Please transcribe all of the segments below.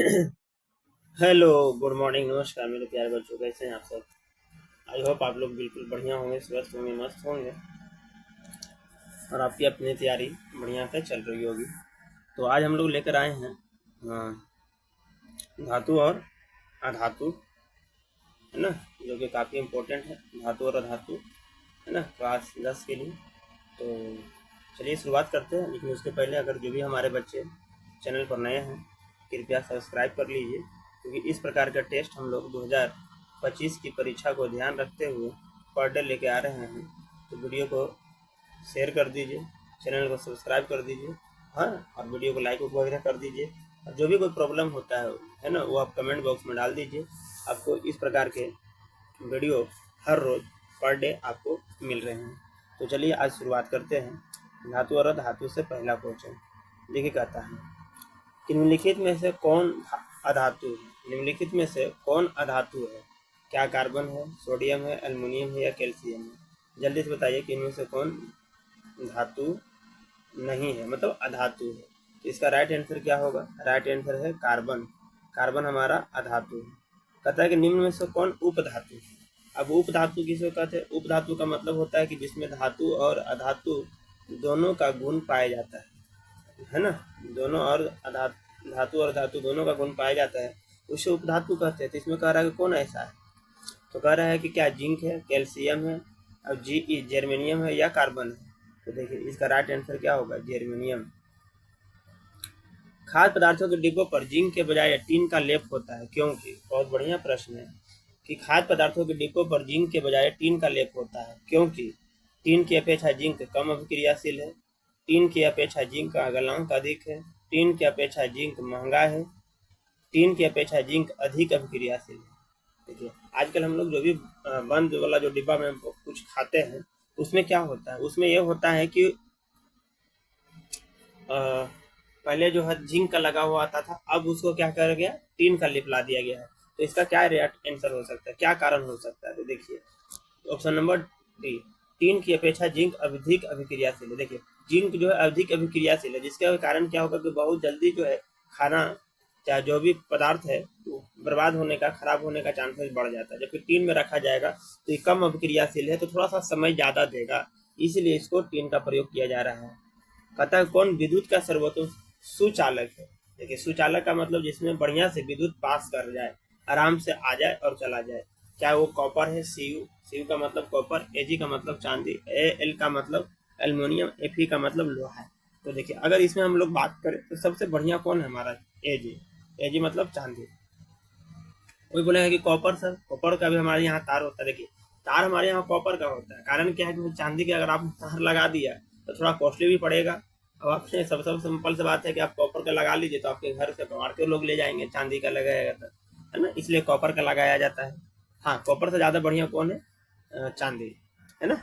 Hello, good morning, नमस्कार मेरे प्यारे बच्चों, कैसे हैं आप सब। आई होप आप लोग बिल्कुल बढ़िया होंगे, स्वस्थ होंगे, मस्त होंगे और आपकी अपनी तैयारी बढ़िया से चल रही होगी। तो आज हम लोग लेकर आए हैं धातु और अधातु, है ना, जो कि काफ़ी इम्पोर्टेंट है। धातु और अधातु, है ना, क्लास 10 के लिए। तो चलिए शुरुआत करते हैं, लेकिन उसके पहले अगर जो भी हमारे बच्चे चैनल पर नए हैं कृपया सब्सक्राइब कर लीजिए, क्योंकि इस प्रकार का टेस्ट हम लोग 2025 की परीक्षा को ध्यान रखते हुए पर डे लेके आ रहे हैं। तो वीडियो को शेयर कर दीजिए, चैनल को सब्सक्राइब कर दीजिए, हाँ, और वीडियो को लाइक वगैरह कर दीजिए। और जो भी कोई प्रॉब्लम होता है ना, वो आप कमेंट बॉक्स में डाल दीजिए। आपको इस प्रकार के वीडियो हर रोज़ पर डे आपको मिल रहे हैं। तो चलिए आज शुरुआत करते हैं। धातु और अधातु से पहला क्वेश्चन देखिए, कहता है कि निम्नलिखित में से कौन अधातु है। निम्नलिखित में से कौन अधातु है? क्या कार्बन है, सोडियम है, एल्युमिनियम है या कैल्शियम है? जल्दी से बताइए कि इनमें से कौन धातु नहीं है, मतलब अधातु है। तो इसका राइट आंसर क्या होगा? राइट आंसर है कार्बन। कार्बन हमारा अधातु है। कहता है कि निम्न में से कौन उपधातु है। अब उपधातु किसे कहते हैं? उपधातु का मतलब होता है कि जिसमें धातु और अधातु दोनों का गुण पाया जाता है ना, दोनों और धातु और धातु दोनों का गुण पाया जाता है, उसे उपधातु कहते हैं। तो इसमें कह रहा है कि कौन ऐसा है? तो कह रहा है कि क्या जिंक है, कैल्शियम है, अब जर्मेनियम है या कार्बन है? तो देखिए इसका राइट आंसर क्या होगा? जर्मेनियम। खाद्य पदार्थों के डिब्बों पर जिंक के बजाय टीन का लेप होता है, क्योंकि? बहुत बढ़िया प्रश्न है कि खाद्य पदार्थों के डिब्बों पर जिंक के बजाय टीन का लेप होता है, क्योंकि टीन की अपेक्षा जिंक कम अभिक्रियाशील है, टीन की अपेक्षा जिंक का गलनांक अधिक है, टीन की अपेक्षा जिंक महंगा है, टीन की अपेक्षा जिंक अधिक अभिक्रियाशील है। देखिए आजकल हम लोग जो भी बंद वाला जो डिब्बा में कुछ खाते हैं, उसमें क्या होता है? उसमें यह होता है कि पहले जो है जिंक का लगा हुआ आता था, अब उसको क्या कर गया? टीन का लिप ला दिया गया है। तो इसका क्या आंसर हो सकता है, क्या कारण हो सकता है? तो देखिए ऑप्शन नंबर डी, टीन की अपेक्षा जिंक अधिक अभिक्रियाशील है। देखिए जिंक जो है अधिक अभिक्रियाशील है, जिसके कारण क्या होगा कि बहुत जल्दी जो है खाना, चाहे जो भी पदार्थ है, वो बर्बाद होने का, खराब होने का चांसेस बढ़ जाता है। जबकि टीन में रखा जाएगा तो ये कम अभिक्रियाशील है, तो थोड़ा सा समय ज़्यादा देगा, इसीलिए इसको टीन का प्रयोग किया जा रहा है। कहता है कौन विद्युत का सर्वोत्तम सुचालक है। देखिए सुचालक का मतलब जिसमें बढ़िया से विद्युत पास कर जाए, आराम से आ जाए और चला जाए। क्या वो कॉपर है? सीयू। सीयू का मतलब कॉपर, एजी का मतलब चांदी, एल का मतलब एल्युमिनियम, एफई का मतलब लोहा है। तो देखिए अगर इसमें हम लोग बात करें तो सबसे बढ़िया कौन है हमारा? एजी। एजी मतलब चांदी। कोई बोलेगा कि कॉपर सर, कॉपर का भी हमारे यहाँ तार होता है। देखिए तार हमारे यहाँ कॉपर का होता है, कारण क्या है कि चांदी के अगर आप तार लगा दिया तो थोड़ा कॉस्टली भी पड़ेगा। अब आपसे सब सिंपल से बात है कि आप कॉपर का लगा लीजिए तो आपके घर से पवार के लोग ले जाएंगे, चांदी का लगाएगा तो, है ना, इसलिए कॉपर का लगाया जाता है। हाँ, कॉपर से ज़्यादा बढ़िया कौन है? चांदी, है ना।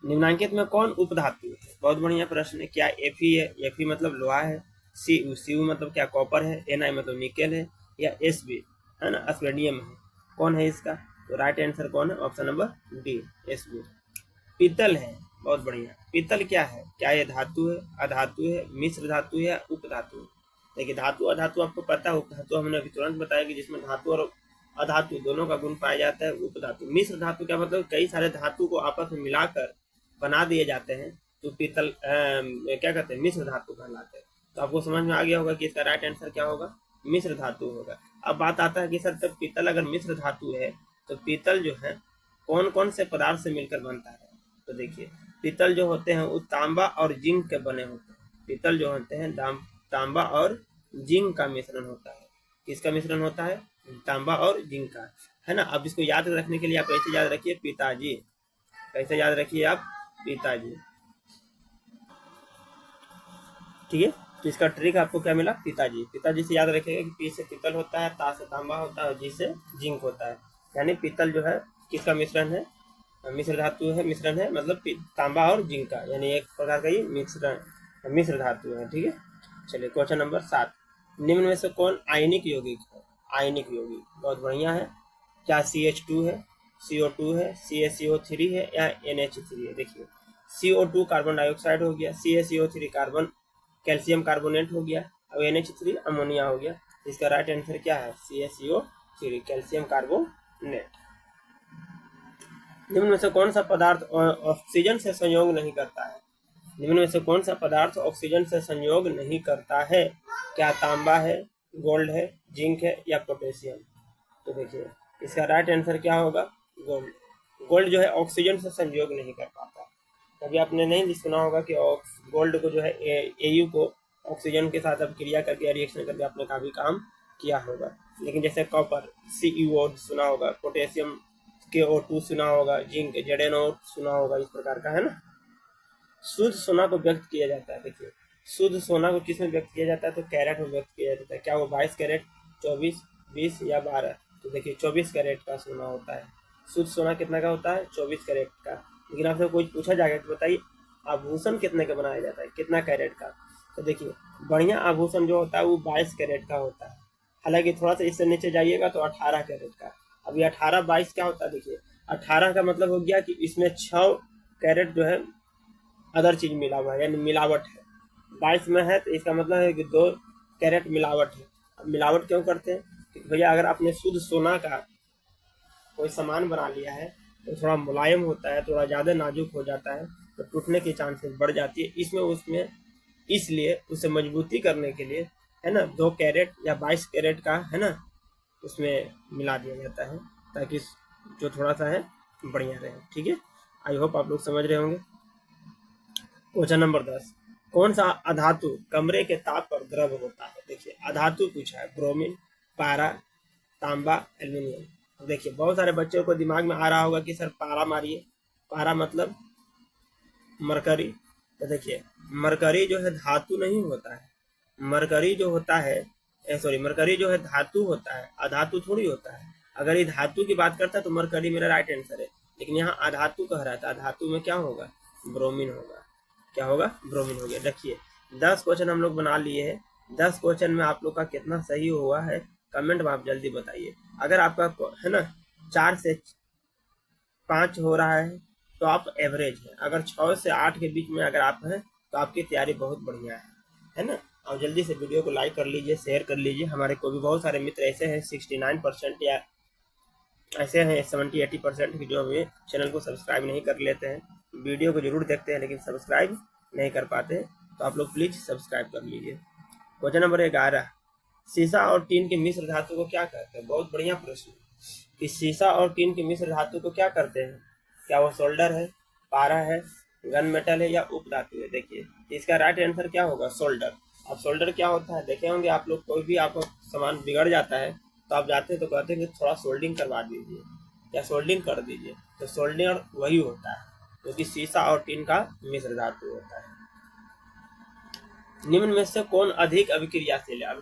निम्नांकित में कौन उपधातु है? बहुत बढ़िया प्रश्न है। क्या एफी है? एफी मतलब लोहा है। सी मतलब क्या? कॉपर है। एन आई मतलब निकेल है। या एस बी, है ना, स्वेडियम है। कौन है इसका? तो राइट आंसर कौन है? Option number D, S B. पीतल है। बहुत बढ़िया। पीतल क्या है? क्या ये धातु है, अधातु है, मिश्र धातु है या उपधातु है? देखिए धातु अधातु आपको पता है, उपधातु हमने अभी तुरंत बताया कि जिसमें धातु और अधातु दोनों का गुण पाया जाता है, उपधातु। मिश्र धातु क्या मतलब? कई सारे धातु को आपस में मिलाकर बना दिए जाते हैं, तो पीतल क्या कहते हैं? मिश्र धातु कहलाते हैं। तो आपको समझ में आ गया होगा कि इसका राइट आंसर क्या होगा? मिश्र धातु होगा। अब बात आता है कि सर तब पीतल अगर मिश्र धातु है तो पीतल जो है कौन कौन से पदार्थ से मिलकर बनता है? तो देखिए पीतल जो होते हैं वो तांबा और जिंक के बने होते हैं। पीतल जो होते हैं तांबा और जिंक का मिश्रण होता है। किसका मिश्रण होता है? तांबा और जिंक का, है ना। अब इसको याद रखने के लिए आप ऐसे याद रखिए, पिताजी। कैसे याद रखिए आप? पिताजी। ठीक है, तो इसका ट्रिक आपको क्या मिला? पिताजी। पिताजी से याद रखिएगा कि पी से पीतल होता है, ता से तांबा होता है और जी से जिंक होता है। यानी पीतल जो है किसका मिश्रण है? मिश्र धातु है, मिश्रण है, मतलब तांबा और जिंक का, यानी एक प्रकार का ये मिश्र धातु है। ठीक है, चलिए क्वेश्चन नंबर 7। निम्न में से कौन आयनिक यौगिक है? आयनिक यौगिक, बहुत बढ़िया है। क्या CH2 है, CO2 है, CaCO3 है या NH3 है? देखिए CO2 कार्बन डाइऑक्साइड हो गया, CaCO3 कार्बन कैल्शियम कार्बोनेट हो गया, अब NH3 अमोनिया हो गया। इसका राइट आंसर क्या है? CaCO3 calcium carbonate. निम्न में से कौन सा पदार्थ ऑक्सीजन से संयोग नहीं करता है? निम्न में से कौन सा पदार्थ ऑक्सीजन से संयोग नहीं करता है? क्या तांबा है, गोल्ड है, जिंक है या पोटेशियम? तो देखिए इसका राइट आंसर क्या होगा? गोल्ड। गोल्ड जो है ऑक्सीजन से संयोग नहीं कर पाता। कभी आपने नहीं सुना होगा कि गोल्ड को जो है Au को ऑक्सीजन के साथ अब क्रिया करके रिएक्शन करके आपने काफी काम किया होगा। लेकिन जैसे कॉपर CeO सुना होगा, पोटेशियम KO2 सुना होगा, जिंक ZnO सुना होगा, इस प्रकार का है ना। शुद्ध सोना को व्यक्त किया जाता है। देखिए शुद्ध सोना को किस में व्यक्त किया जाता है? तो कैरेट में व्यक्त किया जाता है। क्या वो 22 कैरेट, 24, 20 या 12? तो देखिए 24 कैरेट का सोना होता है। शुद्ध सोना कितना का होता है? 24 कैरेट का। लेकिन आपसे कोई पूछा जाएगा कि बताइए आभूषण कितने का बनाया जाता है, कितना कैरेट का? तो देखिए बढ़िया आभूषण जो होता है वो 22 कैरेट का होता है। हालांकि थोड़ा सा इससे नीचे जाइएगा तो 18 कैरेट का। अब ये 18-22 क्या होता है? देखिए 18 का मतलब हो गया कि इसमें 6 कैरेट जो है अदर चीज मिला हुआ है, यानी मिलावट है। 22 में है तो इसका मतलब है कि 2 कैरेट मिलावट है। अब मिलावट क्यों करते हैं? क्योंकि भैया अगर आपने शुद्ध सोना का कोई सामान बना लिया है तो थोड़ा मुलायम होता है, थोड़ा ज़्यादा नाजुक हो जाता है, तो टूटने की चांसेस बढ़ जाती है। उसमें इसलिए उसे मजबूती करने के लिए है ना 2 कैरेट या 22 कैरेट का है ना उसमें मिला दिया जाता है, ताकि जो थोड़ा सा है बढ़िया रहे। ठीक है, आई होप आप लोग समझ रहे होंगे। क्वेश्चन नंबर 10, कौन सा अधातु कमरे के ताप पर द्रव होता है? देखिए अधातु पूछा है, ब्रोमीन, पारा, तांबा, एल्यूमिनियम। अब देखिए बहुत सारे बच्चों को दिमाग में आ रहा होगा कि सर पारा मारिए, पारा मतलब मरकरी। तो देखिए मरकरी जो है धातु नहीं होता है। मरकरी जो होता है मरकरी जो है धातु होता है, अधातु थोड़ी होता है। अगर ये धातु की बात करता है तो मरकरी मेरा राइट आंसर है, लेकिन यहाँ अधातु कह रहा था। अधातु में क्या होगा? ब्रोमीन होगा। क्या होगा? ब्रोमीन हो गया। देखिए 10 क्वेश्चन हम लोग बना लिए हैं। 10 क्वेश्चन में आप लोग का कितना सही हुआ है कमेंट में आप जल्दी बताइए। अगर आपका है ना 4 से 5 हो रहा है तो आप एवरेज है। अगर 6 से 8 के बीच में अगर आप हैं तो आपकी तैयारी बहुत बढ़िया है ना। और जल्दी से वीडियो को लाइक कर लीजिए, शेयर कर लीजिए। हमारे को भी बहुत सारे मित्र ऐसे हैं 69% या ऐसे हैं 70-80% की जो हमें चैनल को सब्सक्राइब नहीं कर लेते हैं। वीडियो को जरूर देखते हैं लेकिन सब्सक्राइब नहीं कर पाते, तो आप लोग प्लीज सब्सक्राइब कर लीजिए। क्वेश्चन नंबर 11, सीसा और टीन के मिश्र धातु को क्या कहते हैं? बहुत बढ़िया प्रश्न कि सीसा और टीन के मिश्र धातु को क्या करते हैं? क्या वो सोल्डर है, पारा है, गन मेटल है या उप धातु है? देखिए इसका राइट आंसर क्या होगा? सोल्डर। अब सोल्डर क्या होता है देखे होंगे आप लोग, कोई भी आपका सामान बिगड़ जाता है तो आप जाते हैं तो कहते हैं कि थोड़ा सोल्डिंग करवा दीजिए या सोल्डिंग कर दीजिए, तो सोल्डिंग वही होता है क्योंकि सीसा और टीन का मिश्र धातु होता है। निम्न में से कौन अधिक अभिक्रियाशील है?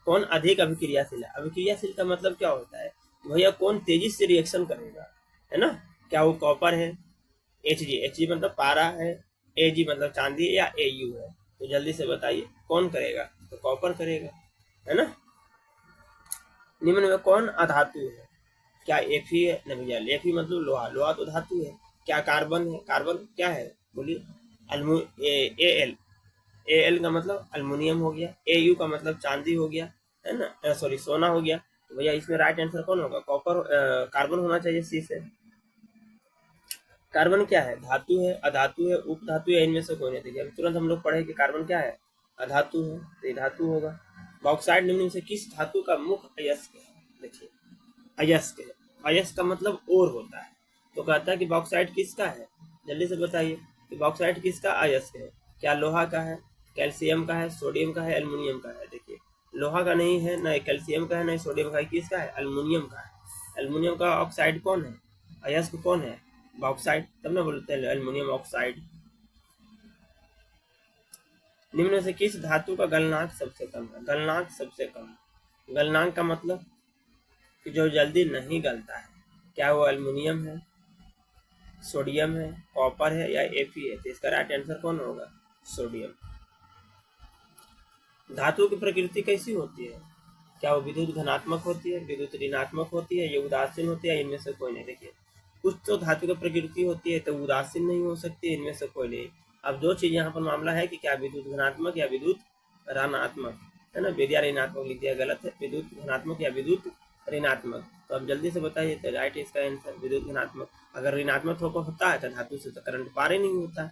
कौन अधिक अभिक्रियाशील है? अभिक्रियाशील का मतलब क्या होता है भैया? कौन तेजी से रिएक्शन करेगा, है ना। क्या वो कॉपर है, Hg मतलब पारा है, Ag मतलब चांदी है, या Au है? तो जल्दी से बताइए कौन करेगा? तो कॉपर करेगा, है ना। निम्न में कौन अधातु है? क्या Fe है? नहीं भैया Fe मतलब लोहा, लोहा तो धातु है। क्या कार्बन है? कार्बन क्या है बोलिए? Al का मतलब अल्मुनियम हो गया, Au का मतलब चांदी हो गया, है ना, सॉरी सोना हो गया। तो भैया इसमें राइट आंसर कौन होगा? कॉपर, कार्बन होना चाहिए सी से। कार्बन क्या है? धातु है, अधातु है, उप धातु है, इनमें से कोई नहीं। देखिए अभी तुरंत हम लोग पढ़े कि कार्बन क्या है? अधातु है, तो ये धातु होगा। बॉक्साइड निम्न से किस धातु का मुख्य अयस्क है? देखिए अयस्क है, अयस्क का मतलब ओर होता है, तो कहता है कि बॉक्साइड किसका है? जल्दी से बताइए कि बॉक्साइड किसका अयस्क है? क्या लोहा का है, कैल्शियम का है, सोडियम का है, एल्युमिनियम का है? देखिए लोहा का नहीं है, न कैल्शियम का है, न सोडियम का है, किसका है? एल्युमिनियम का है। एल्युमिनियम का ऑक्साइड कौन है? अयस्क कौन है? बॉक्साइड, तब ना बोलते हैं एल्युमिनियम ऑक्साइड। निम्न में से किस धातु का गलनांक सबसे कम है? गलनांक सबसे कम, गलनांक का मतलब कि जो जल्दी नहीं गलता है। क्या वो एल्युमिनियम है, सोडियम है, कॉपर है या Fe है? तो इसका राइट आंसर कौन होगा? सोडियम। धातु की प्रकृति कैसी होती है? क्या वो विद्युत धनात्मक होती है, विद्युत ऋणात्मक होती है, ये उदासीन होती है? इनमें से कोई नहीं। देखिए कुछ तो धातु की प्रकृति होती है तो उदासीन नहीं हो सकती, इनमें से कोई नहीं। अब दो चीज यहाँ पर मामला है कि क्या विद्युत धनात्मक या विद्युत ऋणात्मक, है ना, विद्या ऋणात्मक लिख दिया, गलत है, विद्युत धनात्मक या विद्युत ऋणात्मक। तो अब जल्दी से बताइए, तो राइट इसका आंसर विद्युत धनात्मक। अगर ऋणात्मक होता है तो धातु से तो करंट पार ही नहीं होता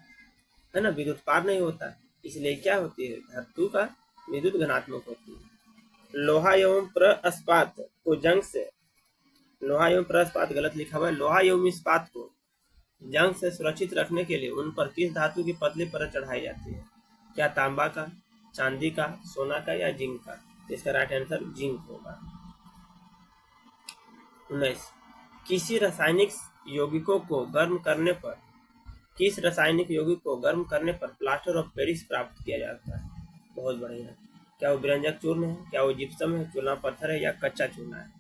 है ना, विद्युत पार नहीं होता, इसलिए क्या होती है, धातु का विद्युत धनात्मक होती है। लोहा एवं प्रस्पात को जंग से, लोहा एवं प्रस्पात गलत लिखा हुआ है, लोहा एवं इस्पात को जंग से सुरक्षित रखने के लिए उन पर किस धातु की पतली परत चढ़ाई जाती है? क्या तांबा का, चांदी का, सोना का या जिंक का? तो इसका राइट आंसर जिंक होगा। 19 किसी रासायनिक यौगिकों को गर्म करने पर, किस रासायनिक यौगिक को गर्म करने पर प्लास्टर ऑफ पेरिस प्राप्त किया जाता है? बहुत बढ़िया। क्या वो व्यंजक चूर्ण है, क्या वो जिप्सम है, चूना पत्थर है या कच्चा चूना है?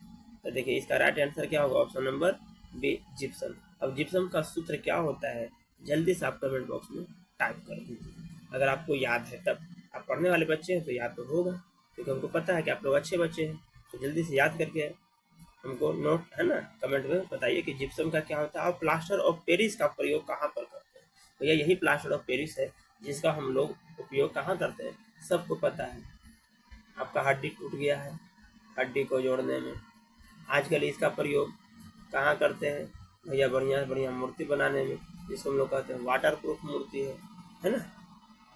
तो देखिए इसका राइट आंसर क्या होगा, ऑप्शन नंबर बी जिप्सम। अब जिप्सम का सूत्र क्या होता है, जल्दी से आप कमेंट बॉक्स में टाइप कर दीजिए, अगर आपको याद है तब। आप पढ़ने वाले बच्चे हैं तो याद तो होगा, क्योंकि हमको पता है कि आप लोग अच्छे बच्चे हैं, तो जल्दी से याद करके हमको नोट, है ना, कमेंट में बताइए कि जिप्सम का क्या होता है और प्लास्टर ऑफ पेरिस का प्रयोग कहाँ पर करते हैं। भैया यही प्लास्टर ऑफ पेरिस है जिसका हम लोग उपयोग कहाँ करते हैं, सबको पता है। आपका हड्डी टूट गया है, हड्डी को जोड़ने में आजकल इसका प्रयोग कहाँ करते हैं भैया, बढ़िया बढ़िया मूर्ति बनाने में, जिसको हम लोग कहते हैं वाटर प्रूफ मूर्ति है ना।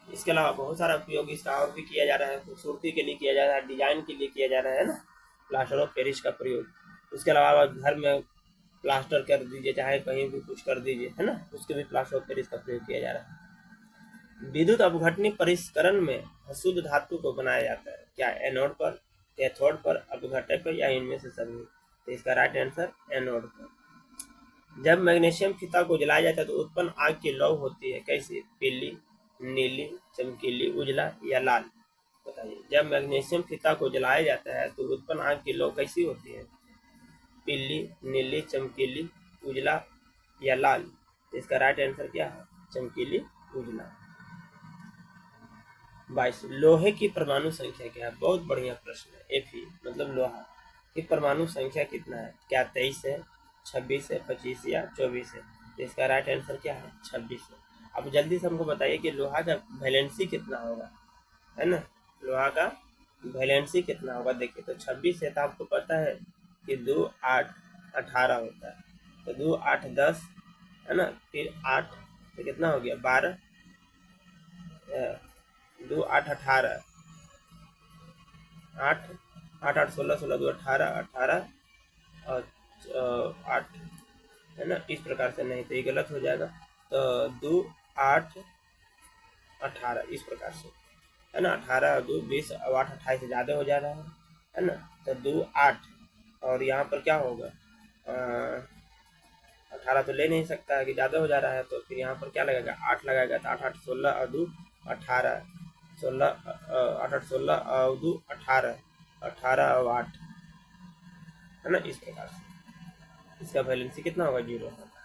इसके अलावा बहुत सारा उपयोग इसका और भी किया जा रहा है, खूबसूरती के लिए किया जा रहा है, डिजाइन के लिए किया जा रहा है ना, प्लास्टर ऑफ पेरिस का प्रयोग। उसके अलावा घर में प्लास्टर कर दीजिए, चाहे कहीं भी कुछ कर दीजिए, है ना, उसके भी प्लास्टर ऑफ पेरिस का प्रयोग किया जा रहा है। विद्युत अपघटनी परिष्करण में अशुद्ध धातु को बनाया जाता है, क्या एनोड पर, कैथोड पर, अपघटक पर या इनमें से सभी? तो इसका राइट आंसर एनोड पर। जब मैग्नीशियम फीता को जलाया जाता है तो उत्पन्न आग की लौ होती है, कैसी? पीली, नीली, चमकीली, उजला या लाल? बताइए। जब मैग्नीशियम फीता को जलाया जाता है तो उत्पन्न आग की लौ कैसी होती है? पीली, नीली, चमकीली, उजला या लाल? इसका राइट आंसर क्या है? चमकीली, उजला। 22 लोहे की परमाणु संख्या क्या है? बहुत बढ़िया प्रश्न है। Fe मतलब लोहा की परमाणु संख्या कितना है? क्या 23 है, 26 है, 25 या 24 है? तो इसका राइट आंसर क्या है? 26 है। अब जल्दी से हमको बताइए कि लोहा का वैलेंसी कितना होगा, है ना, लोहा का वैलेंसी कितना होगा? देखिए तो 26 है तो आपको पता है कि 2 8 18 होता है, तो 2 8 10 है ना, फिर 8 तो कितना हो गया 12, 2 8 18, 8 8 8 16 16 2 18 18 और 8 है ना, इस प्रकार से नहीं तो ये गलत हो जाएगा, तो 2 8 18 इस प्रकार से, है ना, 18 और 2 20 और 8 28 से ज़्यादा हो जा रहा है ना, तो 2 8 और यहाँ पर क्या होगा, 18 तो ले नहीं सकता है कि ज़्यादा हो जा रहा है, तो फिर यहाँ पर क्या लगेगा 8 लगाएगा, तो 8 8 16 और 2 18 16 8 8 16 और 2 18 18 और 8 है ना, इस प्रकार से इसका वैलेंसी कितना होगा 0 होगा।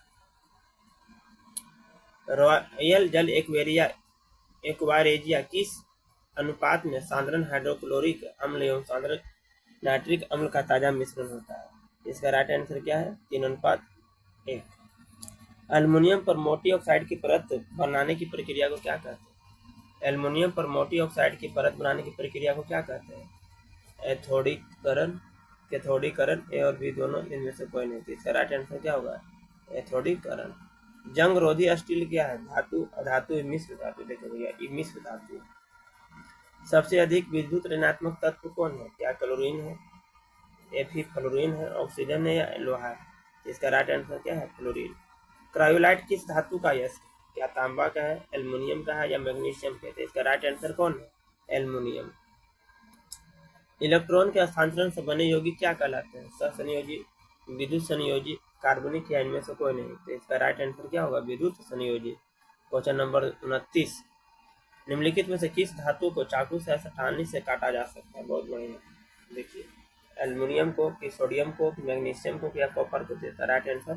रॉयल जल एक्वारेजिया किस अनुपात में साधारण हाइड्रोक्लोरिक अम्ल एवं साधारण नाइट्रिक अम्ल का ताजा मिश्रण होता है? इसका राइट आंसर क्या है? 3:1। एल्युमिनियम पर मोटी ऑक्साइड की परत बनाने की प्रक्रिया को क्या कहते हैं? एल्युमिनियम पर मोटी ऑक्साइड की परत बनाने की प्रक्रिया को क्या कहते हैं? एथोडीकरण, कैथोडीकरण, ए और बी दोनों, इनमें से कोई नहीं। इसका राइट आंसर क्या होगा? एथोडीकरण। जंग रोधी स्टील क्या है? धातु, अधातु, मिश्र धातु? देखो भैया ये मिश्र धातु। सबसे अधिक विद्युत ऋणात्मक तत्व कौन है? क्या क्लोरीन है, Fe फ्लोरीन है, ऑक्सीजन है या लोहा है? इसका राइट आंसर क्या है? क्लोरीन। क्रायोलाइट किस धातु का यस्क? क्या तांबा का है, एल्युमिनियम का है या मैग्नीशियम का है? इसका राइट आंसर कौन है? एल्युमिनियम। इलेक्ट्रॉन के स्थानांतरण से बने यौगिक क्या कहलाते हैं? सहसंयोजी, विद्युत संयोजी, कार्बनिक या इनमें से कोई नहीं? तो इसका राइट आंसर क्या होगा? विद्युत संयोजी। क्वेश्चन नंबर 29 निम्नलिखित में से किस धातु को चाकू से आसानी से काटा जा सकता है? बहुत बढ़िया। देखिए एल्युमिनियम को, कि सोडियम को, कि मैग्नीशियम को, या कॉपर को? देता राइट आंसर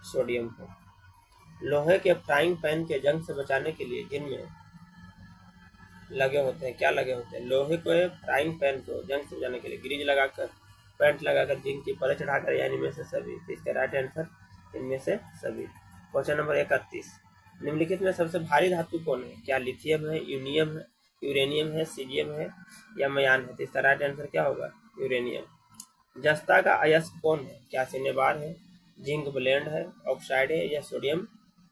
सोडियम को। लोहे के फ्राइंग पैन के जंग से बचाने के लिए जिनमें लगे होते हैं, क्या लगे होते हैं? लोहे को फ्राइंग पैन को जंग से बचाने के लिए ग्रीज लगाकर, पेंट लगाकर, जिंक की परत चढ़ाकर, या इनमें से सभी? तो इसका राइट आंसर इनमें से सभी। क्वेश्चन नंबर 31 निम्नलिखित में सबसे भारी धातु कौन है? क्या लिथियम है, यूरेनियम है, सीरियम है या मयान है? तो इसका राइट आंसर क्या होगा? यूरेनियम। जस्ता का अयस्क कौन है? क्या सिनेबार है, जिंक ब्लेंड है, ऑक्साइड है या सोडियम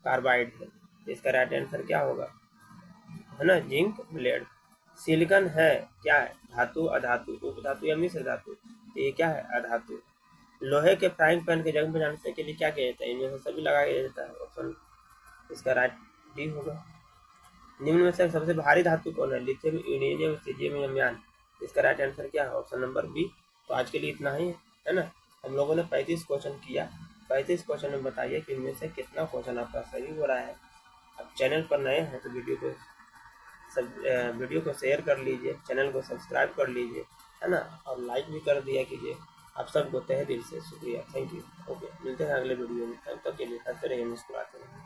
कार्बाइड है? तो इसका राइट आंसर क्या होगा? है ना, जिंक ब्लेंड। सिलिकॉन है क्या है? धातु, अधातु, उपधातु या मिश्र धातु? तो ये क्या है? अधातु। लोहे के फ्राइंग पैन के जंग बजाने के लिए क्या किया जाता है? इनमें से सभी लगाया जाता है। ऑप्शन इसका राइट डी होगा। निम्न में से सबसे भारी धातु कौन है? लिथियम, यूरेनियम, सीरियम या म्यान? इसका राइट आंसर क्या है? Option number B. तो आज के लिए इतना ही है ना। हम लोगों ने 35 क्वेश्चन किया। 35 क्वेश्चन में बताइए कि इनमें से कितना क्वेश्चन आपका सही हो रहा है। अब चैनल पर नए हैं तो वीडियो को शेयर कर लीजिए, चैनल को सब्सक्राइब कर लीजिए, है ना, और लाइक भी कर दिया कीजिए। आप सबको तहे दिल से शुक्रिया, थैंक यू। ओके, मिलते हैं अगले वीडियो में, तब तक के लिए हंसते रहिए, मुस्कुराते रहिए।